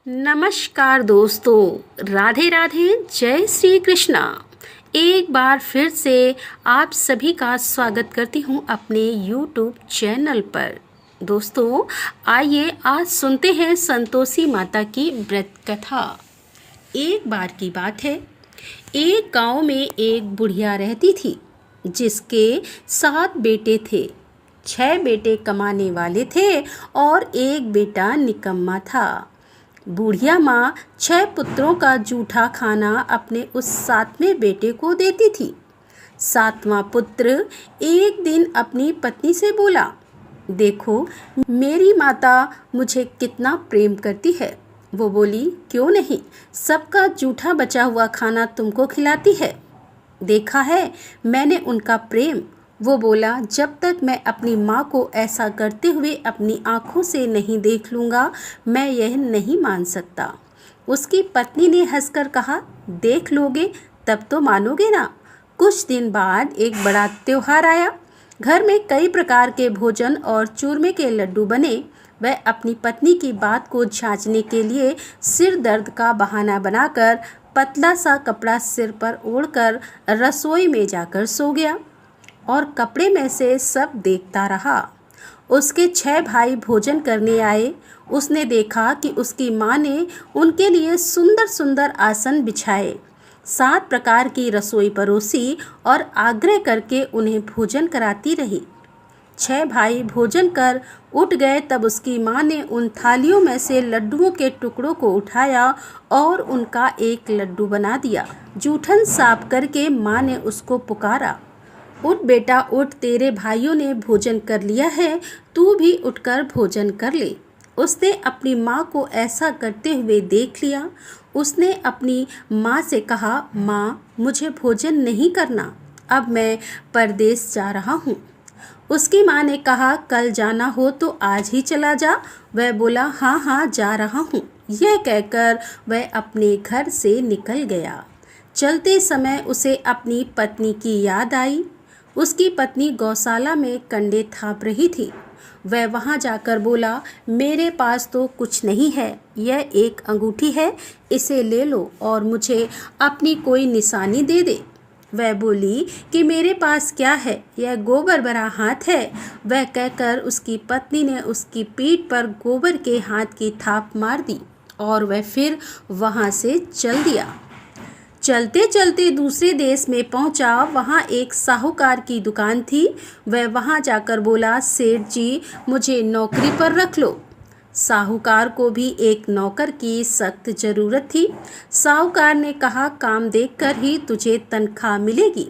नमस्कार दोस्तों, राधे राधे, जय श्री कृष्णा। एक बार फिर से आप सभी का स्वागत करती हूँ अपने YouTube चैनल पर। दोस्तों, आइए आज सुनते हैं संतोषी माता की व्रत कथा। एक बार की बात है, एक गांव में एक बुढ़िया रहती थी जिसके 7 बेटे थे। 6 बेटे कमाने वाले थे और एक बेटा निकम्मा था। बूढ़िया माँ 6 पुत्रों का जूठा खाना अपने उस 7वें बेटे को देती थी। 7वां पुत्र एक दिन अपनी पत्नी से बोला, देखो मेरी माता मुझे कितना प्रेम करती है। वो बोली, क्यों नहीं, सबका जूठा बचा हुआ खाना तुमको खिलाती है। देखा है मैंने उनका प्रेम। वो बोला, जब तक मैं अपनी माँ को ऐसा करते हुए अपनी आँखों से नहीं देख लूँगा, मैं यह नहीं मान सकता। उसकी पत्नी ने हंसकर कहा, देख लोगे तब तो मानोगे ना। कुछ दिन बाद एक बड़ा त्योहार आया। घर में कई प्रकार के भोजन और चूरमे के लड्डू बने। वह अपनी पत्नी की बात को जांचने के लिए सिर दर्द का बहाना बनाकर पतला सा कपड़ा सिर पर ओढ़कर रसोई में जाकर सो गया और कपड़े में से सब देखता रहा। उसके 6 भाई भोजन करने आए। उसने देखा कि उसकी माँ ने उनके लिए सुंदर सुंदर आसन बिछाए, 7 प्रकार की रसोई परोसी और आग्रह करके उन्हें भोजन कराती रही। 6 भाई भोजन कर उठ गए तब उसकी माँ ने उन थालियों में से लड्डुओं के टुकड़ों को उठाया और उनका एक लड्डू बना दिया। जूठन साफ करके माँ ने उसको पुकारा, उठ बेटा उठ, तेरे भाइयों ने भोजन कर लिया है, तू भी उठकर भोजन कर ले। उसने अपनी माँ को ऐसा करते हुए देख लिया। उसने अपनी माँ से कहा, माँ मुझे भोजन नहीं करना, अब मैं परदेश जा रहा हूँ। उसकी माँ ने कहा, कल जाना हो तो आज ही चला जा। वह बोला, हाँ हाँ जा रहा हूँ। यह कहकर वह अपने घर से निकल गया। चलते समय उसे अपनी पत्नी की याद आई। उसकी पत्नी गौशाला में कंडे थाप रही थी। वह वहां जाकर बोला, मेरे पास तो कुछ नहीं है, यह एक अंगूठी है, इसे ले लो और मुझे अपनी कोई निशानी दे दे। वह बोली कि मेरे पास क्या है, यह गोबर भरा हाथ है। वह कहकर उसकी पत्नी ने उसकी पीठ पर गोबर के हाथ की थाप मार दी और वह फिर वहां से चल दिया। चलते चलते दूसरे देश में पहुंचा। वहां एक साहूकार की दुकान थी। वह वहां जाकर बोला, सेठ जी मुझे नौकरी पर रख लो। साहूकार को भी एक नौकर की सख्त जरूरत थी। साहूकार ने कहा, काम देखकर ही तुझे तनख्वाह मिलेगी।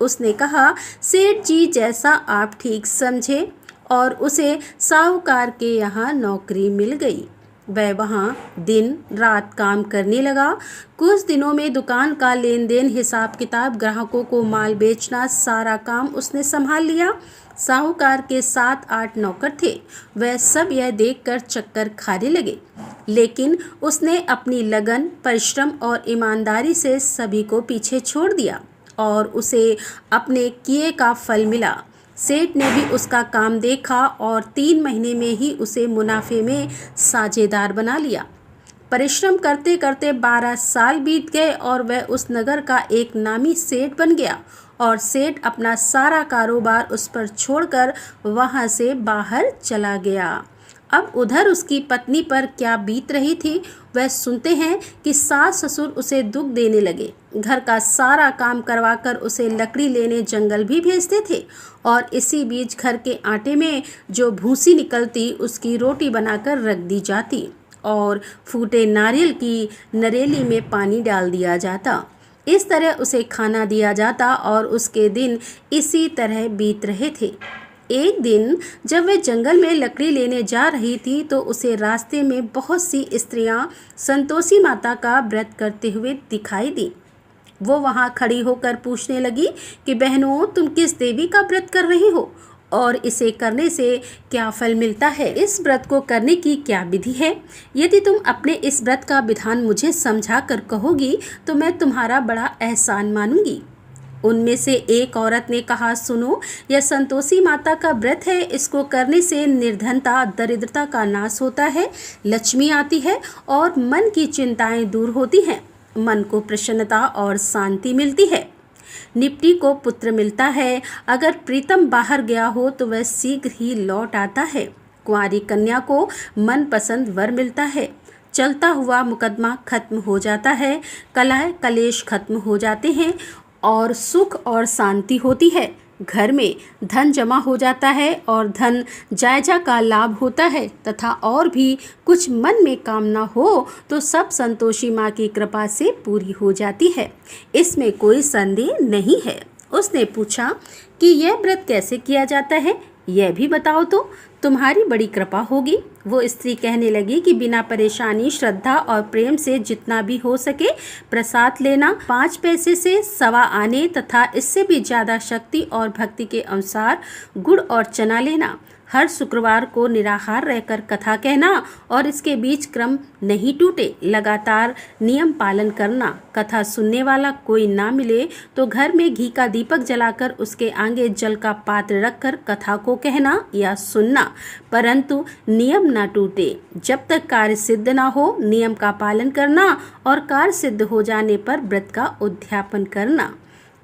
उसने कहा, सेठ जी जैसा आप ठीक समझे, और उसे साहूकार के यहाँ नौकरी मिल गई। वह वहाँ दिन रात काम करने लगा। कुछ दिनों में दुकान का लेन देन, हिसाब किताब, ग्राहकों को माल बेचना, सारा काम उसने संभाल लिया। साहूकार के 7-8 नौकर थे। वह सब यह देखकर चक्कर खाने लगे, लेकिन उसने अपनी लगन, परिश्रम और ईमानदारी से सभी को पीछे छोड़ दिया और उसे अपने किए का फल मिला। सेठ ने भी उसका काम देखा और 3 महीने में ही उसे मुनाफे में साझेदार बना लिया। परिश्रम करते करते 12 साल बीत गए और वह उस नगर का एक नामी सेठ बन गया और सेठ अपना सारा कारोबार उस पर छोड़कर वहां से बाहर चला गया। अब उधर उसकी पत्नी पर क्या बीत रही थी, वह सुनते हैं कि सास ससुर उसे दुख देने लगे। घर का सारा काम करवाकर उसे लकड़ी लेने जंगल भी भेजते थे और इसी बीच घर के आटे में जो भूसी निकलती उसकी रोटी बनाकर रख दी जाती और फूटे नारियल की नरेली में पानी डाल दिया जाता। इस तरह उसे खाना दिया जाता और उसके दिन इसी तरह बीत रहे थे। एक दिन जब वह जंगल में लकड़ी लेने जा रही थी तो उसे रास्ते में बहुत सी स्त्रियां संतोषी माता का व्रत करते हुए दिखाई दी। वो वहां खड़ी होकर पूछने लगी कि बहनों, तुम किस देवी का व्रत कर रही हो और इसे करने से क्या फल मिलता है? इस व्रत को करने की क्या विधि है? यदि तुम अपने इस व्रत का विधान मुझे समझा कर कहोगी तो मैं तुम्हारा बड़ा एहसान मानूंगी। उनमें से एक औरत ने कहा, सुनो, यह संतोषी माता का व्रत है। इसको करने से निर्धनता, दरिद्रता का नाश होता है, लक्ष्मी आती है और मन की चिंताएं दूर होती हैं। मन को प्रसन्नता और शांति मिलती है। निपटी को पुत्र मिलता है। अगर प्रीतम बाहर गया हो तो वह शीघ्र ही लौट आता है। कुंवारी कन्या को मनपसंद वर मिलता है। चलता हुआ मुकदमा खत्म हो जाता है। कलह कलेश खत्म हो जाते हैं और सुख और शांति होती है। घर में धन जमा हो जाता है और धन जायजा का लाभ होता है तथा और भी कुछ मन में कामना हो तो सब संतोषी माँ की कृपा से पूरी हो जाती है। इसमें कोई संदेह नहीं है। उसने पूछा कि यह व्रत कैसे किया जाता है, यह भी बताओ तो तुम्हारी बड़ी कृपा होगी। वो स्त्री कहने लगी कि बिना परेशानी, श्रद्धा और प्रेम से जितना भी हो सके प्रसाद लेना, 5 पैसे से सवा आने तथा इससे भी ज्यादा शक्ति और भक्ति के अनुसार गुड़ और चना लेना, हर शुक्रवार को निराहार रहकर कथा कहना और इसके बीच क्रम नहीं टूटे, लगातार नियम पालन करना। कथा सुनने वाला कोई ना मिले तो घर में घी का दीपक जलाकर उसके आगे जल का पात्र रखकर कथा को कहना या सुनना, परंतु नियम ना टूटे। जब तक कार्य सिद्ध ना हो नियम का पालन करना और कार्य सिद्ध हो जाने पर व्रत का उद्यापन करना।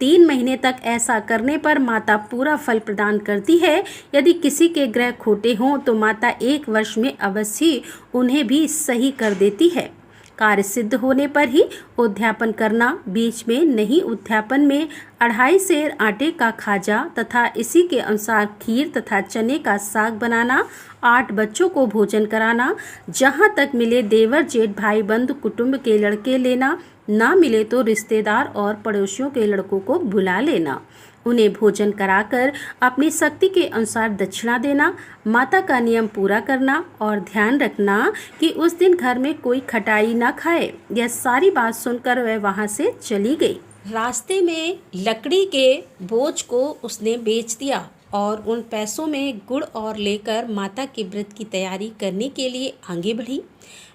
3 महीने तक ऐसा करने पर माता पूरा फल प्रदान करती है। यदि किसी के ग्रह खोटे हों तो माता 1 वर्ष में अवश्य उन्हें भी सही कर देती है। कार्य सिद्ध होने पर ही उद्यापन करना, बीच में नहीं। उद्यापन में 2.5 सेर आटे का खाजा तथा इसी के अनुसार खीर तथा चने का साग बनाना, 8 बच्चों को भोजन कराना, जहाँ तक मिले देवर जेठ भाई बंधु कुटुंब के लड़के लेना, ना मिले तो रिश्तेदार और पड़ोसियों के लड़कों को बुला लेना, उन्हें भोजन कराकर अपनी शक्ति के अनुसार दक्षिणा देना, माता का नियम पूरा करना और ध्यान रखना कि उस दिन घर में कोई खटाई ना खाए। यह सारी बात सुनकर वह वहां से चली गई। रास्ते में लकड़ी के बोझ को उसने बेच दिया और उन पैसों में गुड़ और लेकर माता के व्रत की तैयारी करने के लिए आगे बढ़ी।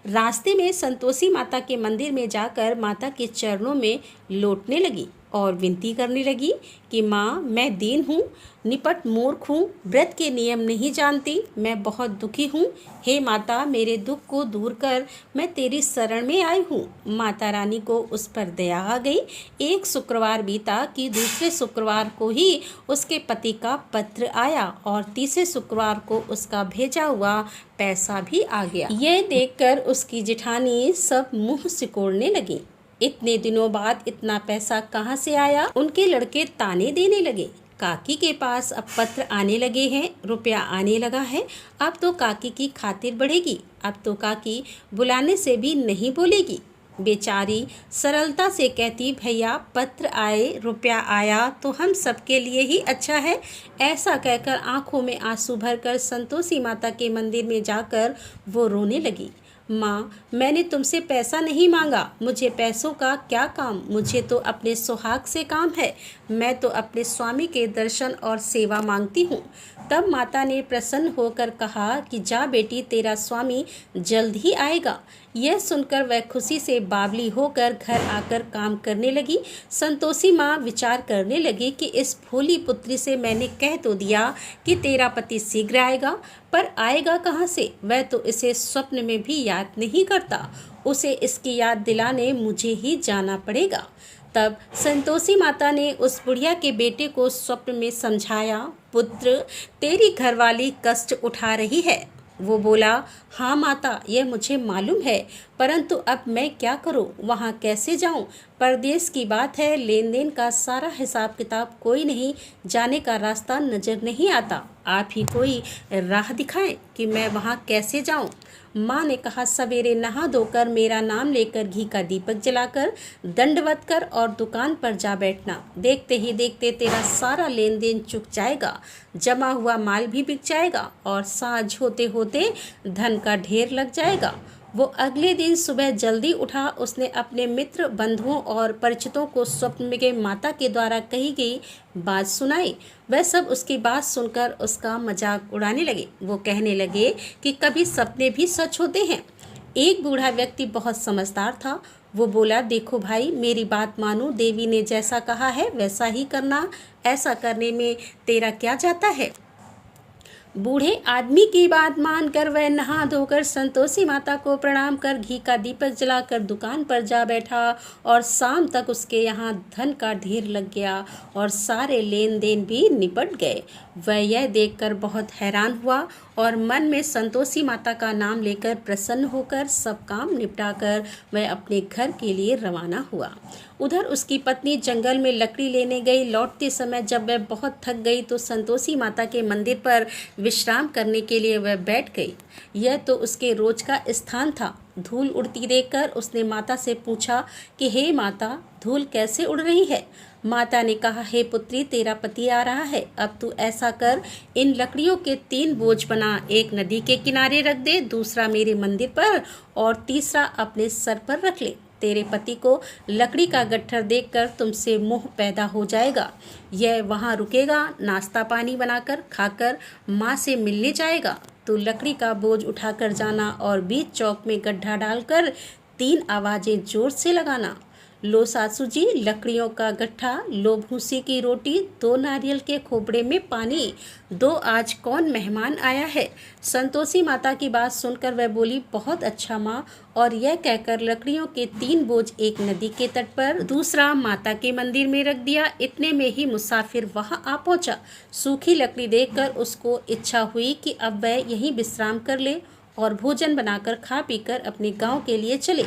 रास्ते में संतोषी माता के मंदिर में जाकर माता के चरणों में लौटने लगी और विनती करने लगी कि माँ, मैं दीन हूँ, निपट मूर्ख हूँ, व्रत के नियम नहीं जानती, मैं बहुत दुखी हूँ। हे माता, मेरे दुख को दूर कर, मैं तेरी शरण में आई हूँ। माता रानी को उस पर दया आ गई। एक शुक्रवार बीता कि दूसरे शुक्रवार को ही उसके पति का पत्र आया और तीसरे शुक्रवार को उसका भेजा हुआ पैसा भी आ गया। यह देखकर उसकी जेठानी सब मुंह सिकोड़ने लगी। इतने दिनों बाद इतना पैसा कहाँ से आया? उनके लड़के ताने देने लगे। काकी के पास अब पत्र आने लगे हैं, रुपया आने लगा है, अब तो काकी की खातिर बढ़ेगी, अब तो काकी बुलाने से भी नहीं बोलेगी। बेचारी सरलता से कहती, भैया पत्र आए, रुपया आया तो हम सबके लिए ही अच्छा है। ऐसा कहकर आंखों में आंसू भरकर संतोषी माता के मंदिर में जाकर वो रोने लगी। माँ, मैंने तुमसे पैसा नहीं मांगा, मुझे पैसों का क्या काम, मुझे तो अपने सुहाग से काम है, मैं तो अपने स्वामी के दर्शन और सेवा मांगती हूँ। तब माता ने प्रसन्न होकर कहा कि जा बेटी, तेरा स्वामी जल्द ही आएगा। यह सुनकर वह खुशी से बावली होकर घर आकर काम करने लगी। संतोषी माँ विचार करने लगी कि इस भोली पुत्री से मैंने कह तो दिया कि तेरा पति शीघ्र आएगा, पर आएगा कहाँ से? वह तो इसे स्वप्न में भी याद नहीं करता, उसे इसकी याद दिलाने मुझे ही जाना पड़ेगा। तब संतोषी माता ने उस बुढ़िया के बेटे को स्वप्न में समझाया, पुत्र, तेरी घरवाली कष्ट उठा रही है। वो बोला, हाँ माता, यह मुझे मालूम है, परंतु अब मैं क्या करूं? वहाँ कैसे जाऊं? परदेश की बात है, लेन देन का सारा हिसाब किताब कोई नहीं, जाने का रास्ता नजर नहीं आता। आप ही कोई राह दिखाएं कि मैं वहाँ कैसे जाऊं? माँ ने कहा, सवेरे नहा धोकर मेरा नाम लेकर घी का दीपक जलाकर दंडवत कर और दुकान पर जा बैठना। देखते ही देखते तेरा सारा लेन देन चुक जाएगा, जमा हुआ माल भी बिक जाएगा और साँझ होते होते धन का ढेर लग जाएगा। वो अगले दिन सुबह जल्दी उठा। उसने अपने मित्र, बंधुओं और परिचितों को स्वप्न में माता के द्वारा कही गई बात सुनाई। वह सब उसकी बात सुनकर उसका मजाक उड़ाने लगे। वो कहने लगे कि कभी सपने भी सच होते हैं। एक बूढ़ा व्यक्ति बहुत समझदार था। वो बोला, देखो भाई, मेरी बात मानो, देवी ने जैसा कहा है वैसा ही करना, ऐसा करने में तेरा क्या जाता है। बूढ़े आदमी की बात मानकर वह नहा धोकर संतोषी माता को प्रणाम कर घी का दीपक जलाकर दुकान पर जा बैठा और शाम तक उसके यहाँ धन का ढेर लग गया और सारे लेन देन भी निपट गए। वह यह देखकर बहुत हैरान हुआ और मन में संतोषी माता का नाम लेकर प्रसन्न होकर सब काम निपटाकर वह अपने घर के लिए रवाना हुआ। उधर उसकी पत्नी जंगल में लकड़ी लेने गई। लौटते समय जब वह बहुत थक गई तो संतोषी माता के मंदिर पर विश्राम करने के लिए वह बैठ गई। यह तो उसके रोज का स्थान था। धूल उड़ती देखकर उसने माता से पूछा कि हे माता, धूल कैसे उड़ रही है। माता ने कहा, हे पुत्री, तेरा पति आ रहा है। अब तू ऐसा कर, इन लकड़ियों के 3 बोझ बना, एक नदी के किनारे रख दे, दूसरा मेरे मंदिर पर और तीसरा अपने सर पर रख ले। तेरे पति को लकड़ी का गट्ठर देखकर तुमसे मोह पैदा हो जाएगा। यह वहाँ रुकेगा, नाश्ता पानी बनाकर खाकर माँ से मिलने जाएगा। तू लकड़ी का बोझ उठाकर जाना और बीच चौक में गड्ढा डालकर 3 आवाज़ें जोर से लगाना। लो सासू जी, लकड़ियों का गट्ठा, लो भूसी की रोटी, 2 नारियल के खोपड़े में पानी, 2 आज कौन मेहमान आया है। संतोषी माता की बात सुनकर वह बोली, बहुत अच्छा माँ। और यह कहकर लकड़ियों के 3 बोझ एक नदी के तट पर, दूसरा माता के मंदिर में रख दिया। इतने में ही मुसाफिर वहां आ पहुंचा। सूखी लकड़ी देखकर उसको इच्छा हुई कि अब वह यहीं विश्राम कर ले और भोजन बनाकर खा पीकर अपने गांव के लिए चले।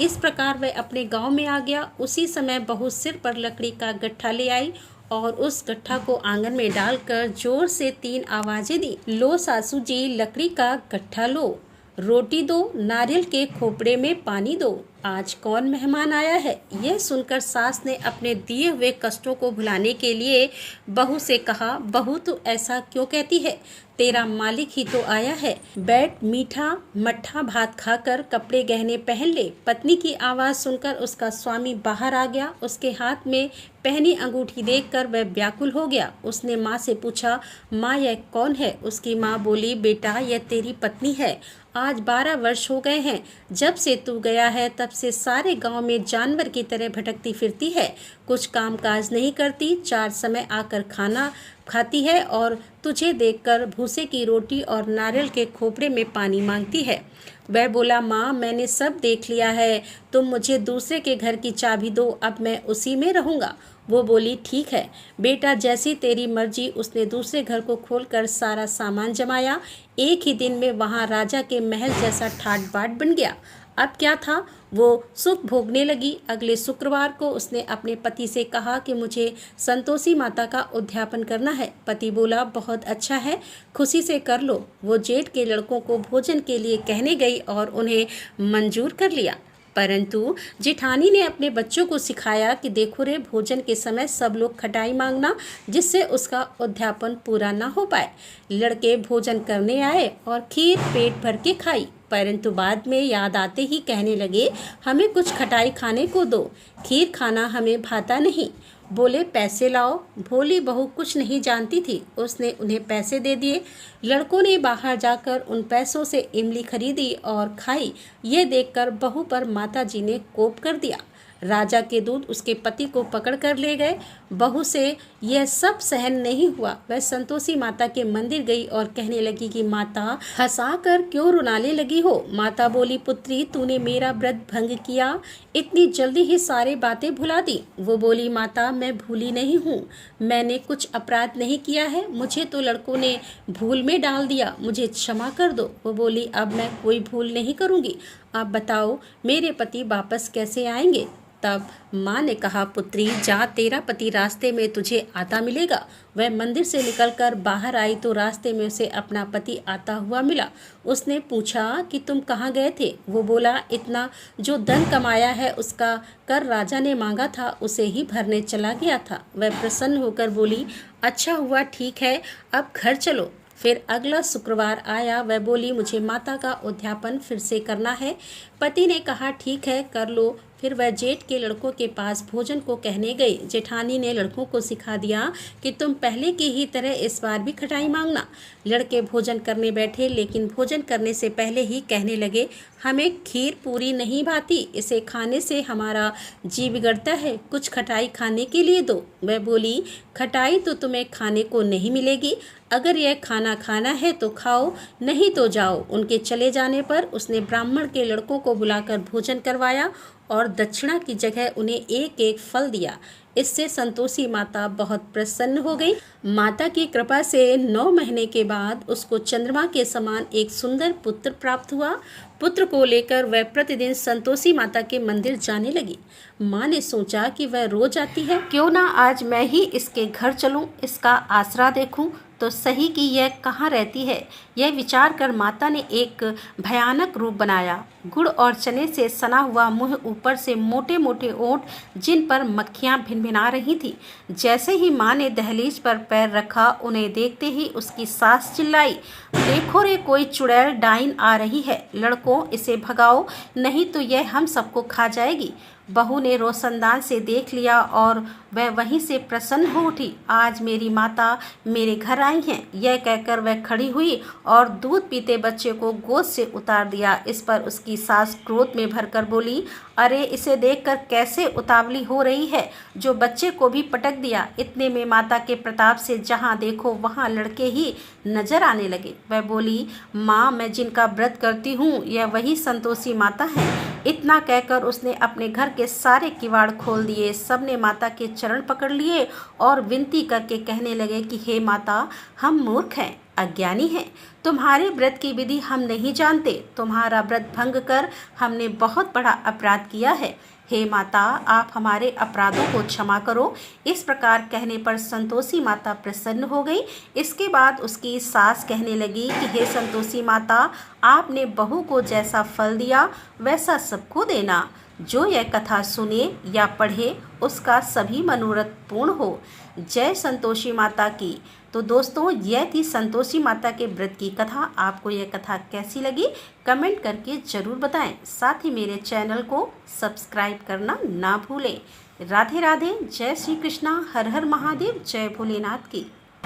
इस प्रकार वह अपने गांव में आ गया। उसी समय बहू सिर पर लकड़ी का गट्ठा ले आई और उस गट्ठा को आंगन में डालकर जोर से 3 आवाजें दी। लो सासू जी, लकड़ी का गट्ठा लो, रोटी दो, नारियल के खोपड़े में पानी दो, आज कौन मेहमान आया है। यह सुनकर सास ने अपने दिए हुए कष्टों को भुलाने के लिए बहू से कहा, बहू तू ऐसा क्यों कहती है, तेरा मालिक ही तो आया है। बैठ, मीठा मट्ठा भात खाकर कपड़े गहने पहन ले। पत्नी की आवाज़ सुनकर उसका स्वामी बाहर आ गया। उसके हाथ में पहनी अंगूठी देखकर वह व्याकुल हो गया। उसने माँ से पूछा, माँ यह कौन है। उसकी माँ बोली, बेटा यह तेरी पत्नी है। आज 12 वर्ष हो गए हैं जब से तू गया है, तब से सारे गांव में जानवर की तरह भटकती फिरती है, कुछ काम काज नहीं करती, 4 समय आकर खाना खाती है और तुझे देखकर भूसे की रोटी और नारियल के खोपड़े में पानी मांगती है। वह बोला, माँ मैंने सब देख लिया है, तुम मुझे दूसरे के घर की चाबी दो, अब मैं उसी में रहूँगा। वो बोली, ठीक है बेटा, जैसी तेरी मर्जी। उसने दूसरे घर को खोलकर सारा सामान जमाया। एक ही दिन में वहाँ राजा के महल जैसा ठाट बाट बन गया। अब क्या था, वो सुख भोगने लगी। अगले शुक्रवार को उसने अपने पति से कहा कि मुझे संतोषी माता का उद्यापन करना है। पति बोला, बहुत अच्छा है, खुशी से कर लो। वो जेठ के लड़कों को भोजन के लिए कहने गई और उन्हें मंजूर कर लिया। परंतु जेठानी ने अपने बच्चों को सिखाया कि देखो रे, भोजन के समय सब लोग खटाई मांगना, जिससे उसका उद्यापन पूरा ना हो पाए। लड़के भोजन करने आए और खीर पेट भर के खाई, परंतु बाद में याद आते ही कहने लगे, हमें कुछ खटाई खाने को दो, खीर खाना हमें भाता नहीं। बोले, पैसे लाओ। भोली बहू कुछ नहीं जानती थी, उसने उन्हें पैसे दे दिए। लड़कों ने बाहर जाकर उन पैसों से इमली खरीदी और खाई। ये देखकर बहू पर माताजी ने कोप कर दिया। राजा के दूत उसके पति को पकड़ कर ले गए। बहू से यह सब सहन नहीं हुआ। वह संतोषी माता के मंदिर गई और कहने लगी कि माता, हंसाकर क्यों रुलाने लगी हो। माता बोली, पुत्री तूने मेरा व्रत भंग किया, इतनी जल्दी ही सारी बातें भुला दी। वो बोली, माता मैं भूली नहीं हूँ, मैंने कुछ अपराध नहीं किया है, मुझे तो लड़कों ने भूल में डाल दिया, मुझे क्षमा कर दो। वो बोली, अब मैं कोई भूल नहीं करूँगी, आप बताओ मेरे पति वापस कैसे आएंगे। तब माँ ने कहा, पुत्री जा, तेरा पति रास्ते में तुझे आता मिलेगा। वह मंदिर से निकलकर बाहर आई तो रास्ते में उसे अपना पति आता हुआ मिला। उसने पूछा कि तुम कहाँ गए थे। वो बोला, इतना जो धन कमाया है उसका कर राजा ने मांगा था, उसे ही भरने चला गया था। वह प्रसन्न होकर बोली, अच्छा हुआ, ठीक है, अब घर चलो। फिर अगला शुक्रवार आया। वह बोली, मुझे माता का उद्यापन फिर से करना है। पति ने कहा, ठीक है कर लो। फिर वह जेठ के लड़कों के पास भोजन को कहने गई। जेठानी ने लड़कों को सिखा दिया कि तुम पहले की ही तरह इस बार भी खटाई मांगना। लड़के भोजन करने बैठे, लेकिन भोजन करने से पहले ही कहने लगे, हमें खीर पूरी नहीं भाती, इसे खाने से हमारा जी बिगड़ता है, कुछ खटाई खाने के लिए दो। वह बोली, खटाई तो तुम्हें खाने को नहीं मिलेगी, अगर यह खाना खाना है तो खाओ, नहीं तो जाओ। उनके चले जाने पर उसने ब्राह्मण के लड़कों को बुलाकर भोजन करवाया और दक्षिणा की जगह उन्हें एक एक फल दिया। इससे संतोषी माता बहुत प्रसन्न हो गई। माता की कृपा से 9 महीने के बाद उसको चंद्रमा के समान एक सुंदर पुत्र प्राप्त हुआ। पुत्र को लेकर वह प्रतिदिन संतोषी माता के मंदिर जाने लगी। माँ ने सोचा कि वह रोज आती है, क्यों ना आज मैं ही इसके घर चलूं, इसका आसरा देखूं तो सही कि यह कहाँ रहती है। यह विचार कर माता ने एक भयानक रूप बनाया। गुड़ और चने से सना हुआ मुंह, ऊपर से मोटे मोटे ओंठ जिन पर मक्खियाँ भिनभिना रही थी। जैसे ही माँ ने दहलीज पर पैर रखा, उन्हें देखते ही उसकी सास चिल्लाई, देखो रे, कोई चुड़ैल डाइन आ रही है, लड़कों इसे भगाओ, नहीं तो यह हम सबको खा जाएगी। बहू ने रोशनदान से देख लिया और वह वहीं से प्रसन्न हो उठी। आज मेरी माता मेरे घर आई हैं, यह कहकर वह खड़ी हुई और दूध पीते बच्चे को गोद से उतार दिया। इस पर उसकी सास क्रोध में भरकर बोली, अरे इसे देखकर कैसे उतावली हो रही है, जो बच्चे को भी पटक दिया। इतने में माता के प्रताप से जहाँ देखो वहाँ लड़के ही नजर आने लगे। वह बोली, माँ, मैं जिनका व्रत करती हूँ यह वही संतोषी माता है। इतना कहकर उसने अपने घर के सारे किवाड़ खोल दिए। सबने माता के चरण पकड़ लिए और विनती करके कहने लगे कि हे माता, हम मूर्ख हैं, अज्ञानी हैं, तुम्हारे व्रत की विधि हम नहीं जानते, तुम्हारा व्रत भंग कर हमने बहुत बड़ा अपराध किया है। हे माता, आप हमारे अपराधों को क्षमा करो। इस प्रकार कहने पर संतोषी माता प्रसन्न हो गई। इसके बाद उसकी सास कहने लगी कि हे संतोषी माता, आपने बहू को जैसा फल दिया वैसा सबको देना। जो यह कथा सुने या पढ़े उसका सभी मनोरथ पूर्ण हो। जय संतोषी माता की। तो दोस्तों, यह थी संतोषी माता के व्रत की कथा। आपको यह कथा कैसी लगी कमेंट करके ज़रूर बताएं। साथ ही मेरे चैनल को सब्सक्राइब करना ना भूलें। राधे राधे, जय श्री कृष्णा, हर हर महादेव, जय भोलेनाथ की।